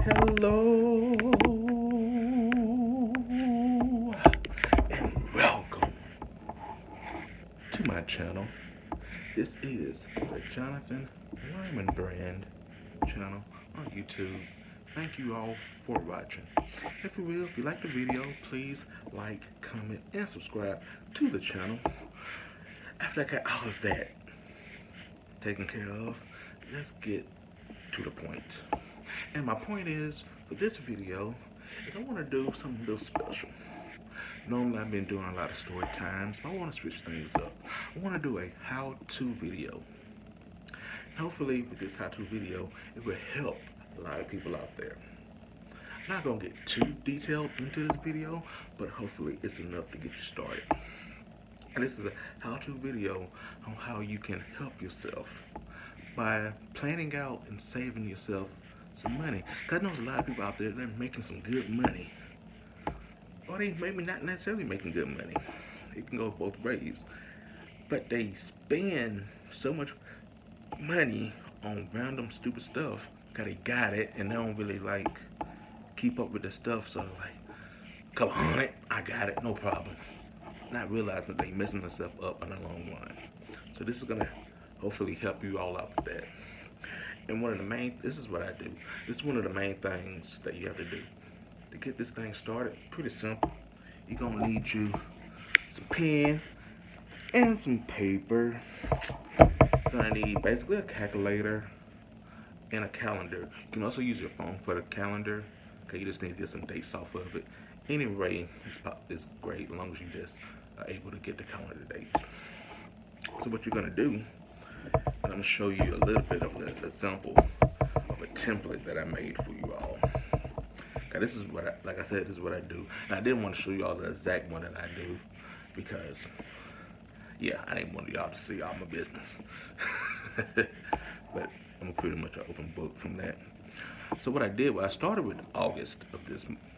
Hello and welcome to my channel. This is the Jonathan Lyman Brand channel on YouTube. Thank you all for watching. If you like the video, please like, comment, and subscribe to the channel. After I got all of that taken care of, let's get to the point. And my point is, for this video, is I want to do something a little special. Normally I've been doing a lot of story times, but I want to switch things up. I want to do a how-to video. Hopefully with this how-to video, it will help a lot of people out there. I'm not going to get too detailed into this video, but hopefully it's enough to get you started. And this is a how-to video on how you can help yourself by planning out and saving yourself some money. Because I know there's a lot of people out there that are making some good money. Or they maybe not necessarily making good money. It can go both ways. But they spend so much money on random stupid stuff because they got it and they don't really like keep up with the stuff. So like, come on it, I got it, no problem. Not realizing that they messing themselves up in the long run. So this is gonna hopefully help you all out with that. And this is what I do. This is one of the main things that you have to do. To get this thing started, pretty simple. You're gonna need you some pen and some paper. You're gonna need basically a calculator and a calendar. You can also use your phone for the calendar. Okay, you just need to get some dates off of it. Anyway, it's great as long as you just are able to get the calendar dates. So what you're gonna do, I'm gonna show you a little bit of an example of a template that I made for you all. Now this is what like I said, this is what I do. And I didn't want to show you all the exact one that I do because, yeah, I didn't want y'all to see all my business. But I'm pretty much an open book from that. So what I did was I started with August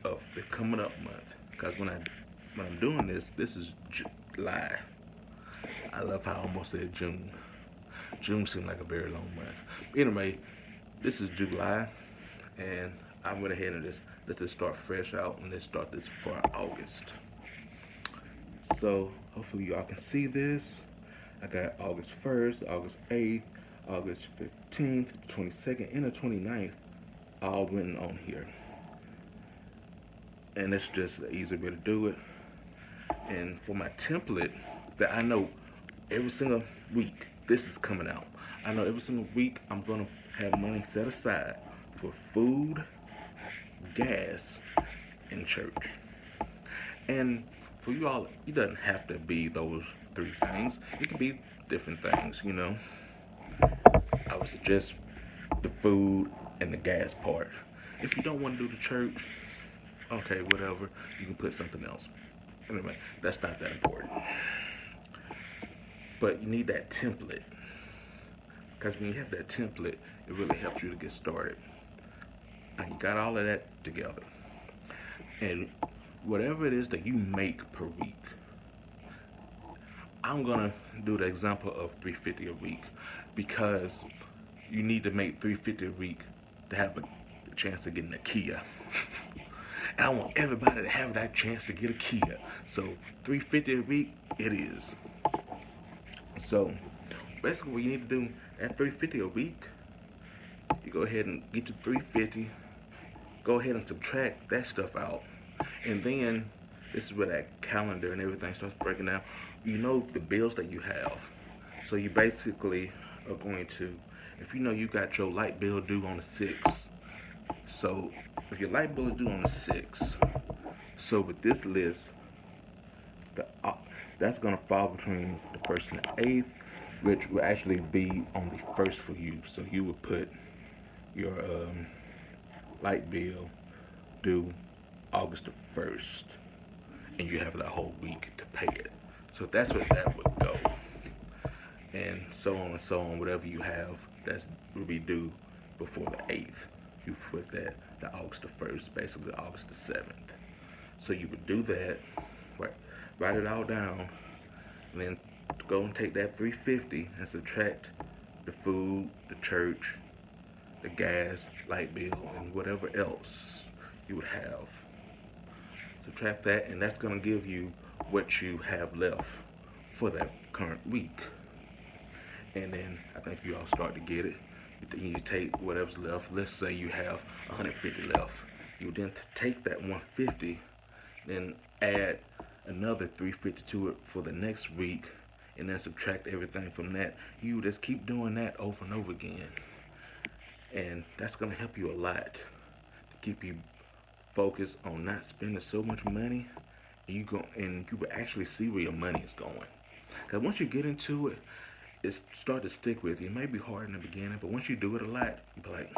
of the coming up month because when I'm doing this is July. I love how I almost said June. June seemed like a very long month. Anyway, this is July, and I went ahead and just let this start fresh out, and let's start this for August. So hopefully y'all can see this. I got August 1st, August 8th, August 15th, 22nd, and the 29th all written on here. And it's just an easy way to do it. And for my template that I know every single week this is coming out. I know every single week I'm gonna have money set aside for food, gas, and church. And for you all, it doesn't have to be those three things. It can be different things, you know. I would suggest the food and the gas part. If you don't want to do the church, okay, whatever, you can put something else. Anyway, that's not that important. But you need that template. Because when you have that template, it really helps you to get started. Now you got all of that together. And whatever it is that you make per week, I'm gonna do the example of 350 a week because you need to make 350 a week to have a chance to get in a Kia. And I want everybody to have that chance to get a Kia. So 350 a week, it is. So basically what you need to do at 350 a week, you go ahead and get to 350, go ahead and subtract that stuff out. And then this is where that calendar and everything starts breaking down. You know the bills that you have. So you basically are going to, if you know you got your light bill due on the 6th. So if your light bill is due on the 6th, so with this list, that's going to fall between the 1st and the 8th, which will actually be on the 1st for you. So you would put your light bill due August the 1st, and you have that whole week to pay it. So that's where that would go. And so on and so on, whatever you have that will be due before the 8th, you put that to August the 1st, basically August the 7th. So you would do that, write it all down, and then go and take that 350 and subtract the food, the church, the gas, light bill, and whatever else you would have. Subtract that, and that's going to give you what you have left for that current week. And then I think you all start to get it. You take whatever's left. Let's say you have 150 left. You then take that 150, then add another 350 to it for the next week, and then subtract everything from that. You just keep doing that over and over again, and that's gonna help you a lot to keep you focused on not spending so much money. And you will actually see where your money is going. Because once you get into it, it start to stick with you. It may be hard in the beginning, but once you do it a lot, you be like,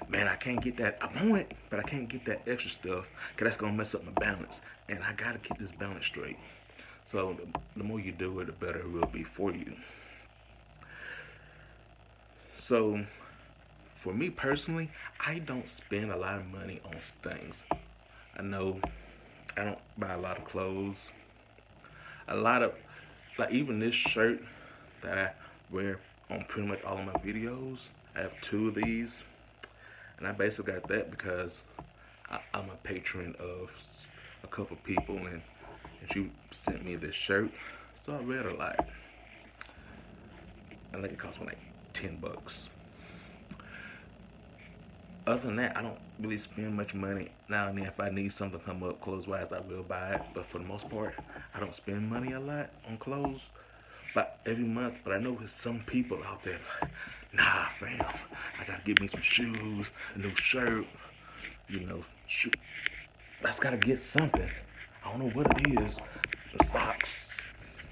man, I can't get that. I want it, but I can't get that extra stuff because that's gonna mess up my balance, and I gotta keep this balance straight. So the more you do it, the better it will be for you. So for me personally, I don't spend a lot of money on things. I know I don't buy a lot of clothes. A lot of, like, even this shirt that I wear on pretty much all of my videos. I have two of these, and I basically got that because I'm a patron of a couple people, and she sent me this shirt, so I wear it a lot. I think it cost me like $10. Other than that, I don't really spend much money. Now and then, if I need something to come up clothes wise, I will buy it. But for the most part, I don't spend money a lot on clothes. But every month, but I know there's some people out there like, nah, fam, I gotta get me some shoes, a new shirt, you know, I just gotta get something. I don't know what it is. Some socks.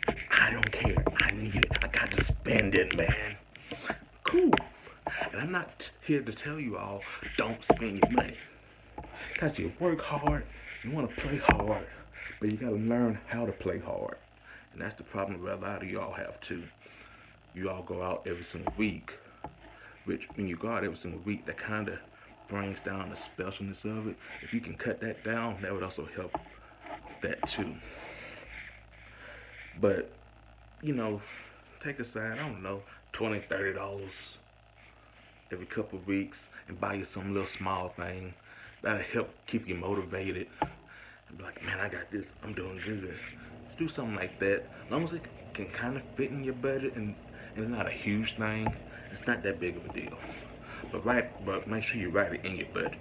I don't care. I need it. I got to spend it, man. Cool. And I'm not here to tell you all don't spend your money. Cause you work hard, you want to play hard, but you gotta learn how to play hard. And that's the problem that a lot of y'all have too. You all go out every single week, which when you go out every single week, that kind of brings down the specialness of it. If you can cut that down, that would also help that too. But, you know, take aside, I don't know, $20, $30 every couple of weeks and buy you some little small thing. That'll help keep you motivated. And be like, man, I got this. I'm doing good. Do something like that. As long as it can kind of fit in your budget and it's not a huge thing, it's not that big of a deal. But make sure you write it in your budget.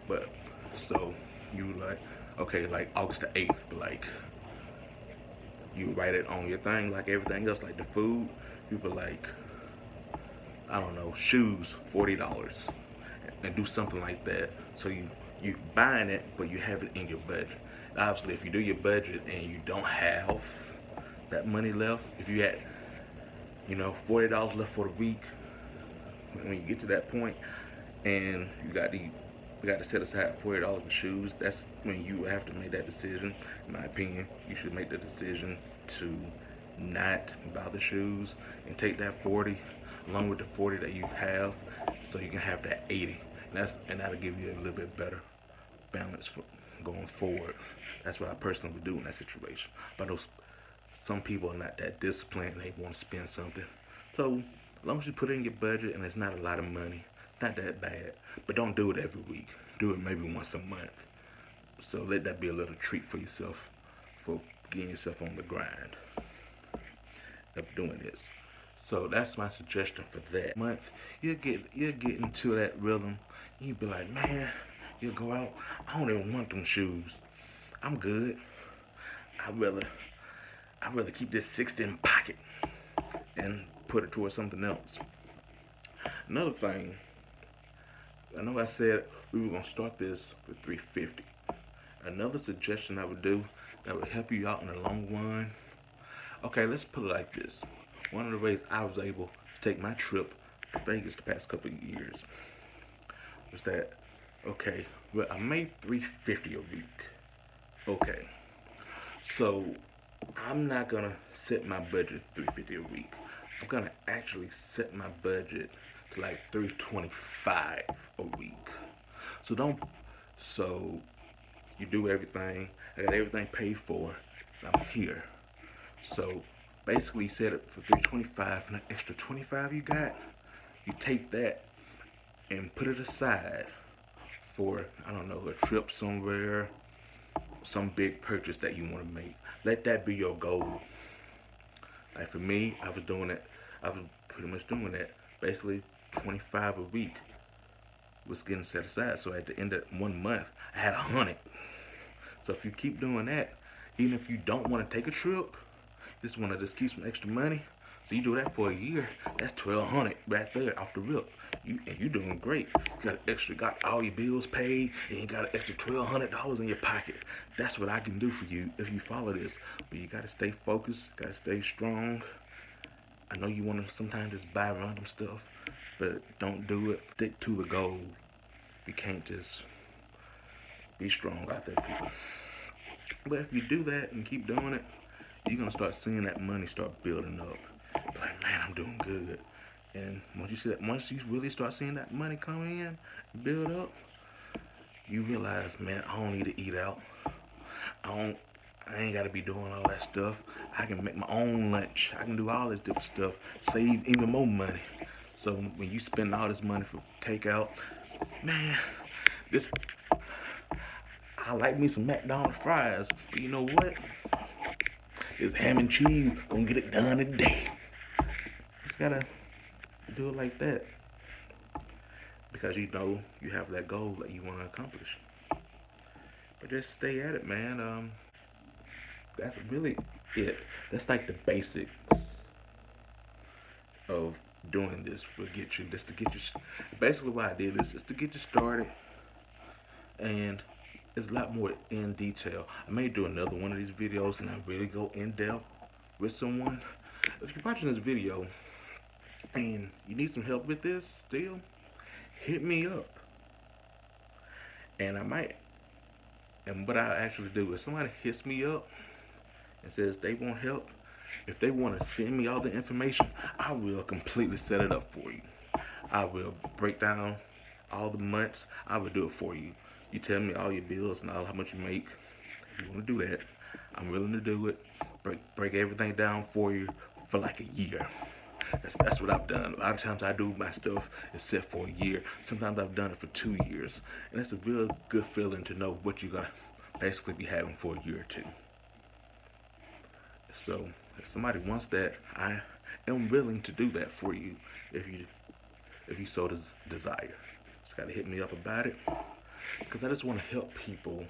But so you like, okay, like August the 8th, but like you write it on your thing like everything else, like the food. You be like, I don't know, shoes, $40, and do something like that. So you buying it, but you have it in your budget. Obviously, if you do your budget and you don't have that money left, if you had, $40 left for the week, when you get to that point, and you got to set aside $40 for shoes, that's when you have to make that decision. In my opinion, you should make the decision to not buy the shoes and take that 40 along with the 40 that you have, so you can have that 80, and that'll give you a little bit better balance for going forward. That's what I personally would do in that situation. But some people are not that disciplined, and they want to spend something. So as long as you put it in your budget and it's not a lot of money, it's not that bad. But don't do it every week. Do it maybe once a month. So let that be a little treat for yourself, for getting yourself on the grind of doing this. So that's my suggestion for that month. You'll get into that rhythm. You'll be like, man, you'll go out. I don't even want them shoes. I'm good. I'd rather keep this 60 in pocket and put it towards something else. Another thing, I know I said we were gonna start this with 350. Another suggestion I would do that would help you out in the long run. Okay, let's put it like this. One of the ways I was able to take my trip to Vegas the past couple of years was that, okay, well, I made 350 a week. Okay, so I'm not gonna set my budget 350 a week. I'm gonna actually set my budget to like 325 a week. So don't so you do everything. I got everything paid for. I'm here. So basically you set it for 325, and the extra 25 you got, you take that and put it aside for, I don't know, a trip somewhere, some big purchase that you want to make. Let that be your goal. Like for me, I was doing it. I was pretty much doing that. Basically, 25 a week was getting set aside. So at the end of 1 month, I had 100. So if you keep doing that, even if you don't want to take a trip, just want to just keep some extra money. So you do that for a year. That's 1,200 right there off the rip. You doing great. You got extra, got all your bills paid, and you got an extra $1,200 in your pocket. That's what I can do for you if you follow this. But you gotta stay focused. Gotta stay strong. I know you want to sometimes just buy random stuff, but don't do it. Stick to the goal. You can't just be strong out there, people. But if you do that and keep doing it, you're gonna start seeing that money start building up. Be like, man, I'm doing good. And once you really start seeing that money come in, build up, you realize, man, I don't need to eat out. I ain't gotta be doing all that stuff. I can make my own lunch. I can do all this different stuff. Save even more money. So when you spend all this money for takeout, man, this I like me some McDonald's fries. But you know what? This ham and cheese gonna get it done today. Just gotta do it like that. Because you know you have that goal that you wanna accomplish. But just stay at it, man. That's really it. That's like the basics of doing this will get you just to get you basically why I did this is to get you started, and it's a lot more in detail. I may do another one of these videos and I really go in depth with someone. If you're watching this video and you need some help with this still, hit me up. And I might, and what I actually do is somebody hits me up and says they want help, if they want to send me all the information, I will completely set it up for you. I will break down all the months. I will do it for you. You tell me all your bills and all how much you make. If you want to do that, I'm willing to do it. Break everything down for you for like a year. That's what I've done. A lot of times I do my stuff is set for a year. Sometimes I've done it for 2 years. And it's a real good feeling to know what you're gonna basically be having for a year or two. So if somebody wants that, I am willing to do that for you if you so desire. Just gotta hit me up about it, because I just want to help people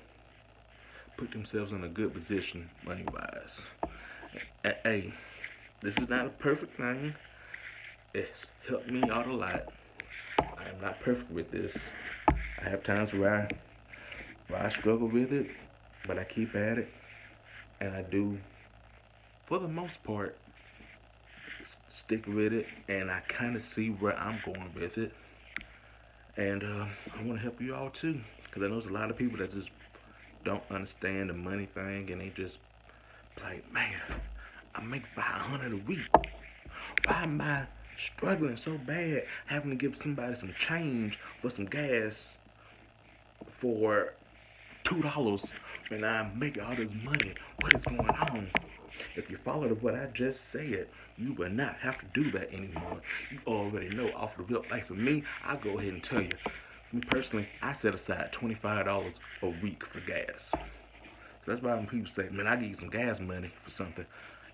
put themselves in a good position money wise. Hey, this is not a perfect thing. It's helped me out a lot. I am not perfect with this. I have times where I struggle with it, but I keep at it, and I do, for the most part, stick with it, and I kind of see where I'm going with it. And I want to help you all too, because I know there's a lot of people that just don't understand the money thing, and they just like, man, I make 500 a week. Why am I struggling so bad having to give somebody some change for some gas for $2 when I'm making all this money? What is going on? If you follow what I just said, you will not have to do that anymore. You already know off the rip. Like for me, I'll go ahead and tell you. Me personally, I set aside $25 a week for gas. So that's why when people say, man, I give you some gas money for something.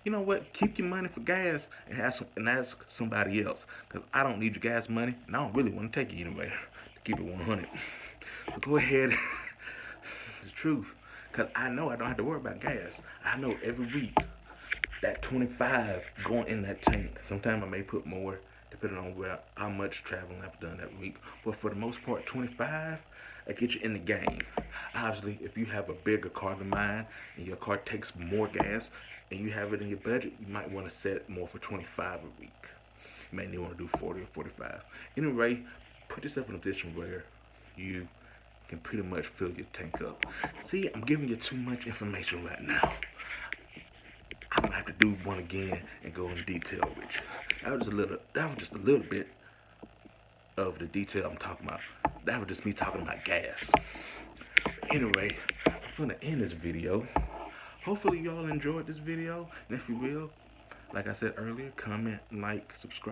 You know what? Keep your money for gas and ask somebody else. Because I don't need your gas money, and I don't really want to take it anywhere to keep it 100. So go ahead. It's the truth. Because I know I don't have to worry about gas. I know every week that 25 going in that tank. Sometimes I may put more depending on how much traveling I've done that week. But for the most part, 25, I get you in the game. Obviously, if you have a bigger car than mine and your car takes more gas and you have it in your budget, you might want to set more for 25 a week. You may need to want to do 40 or 45. Anyway, put yourself in a position where you can pretty much fill your tank up. See, I'm giving you too much information right now. I'm gonna have to do one again and go in detail with you. That was just a little bit of the detail I'm talking about. That was just me talking about gas. Anyway, I'm gonna end this video. Hopefully y'all enjoyed this video, and if you will, like I said earlier, comment, like, subscribe.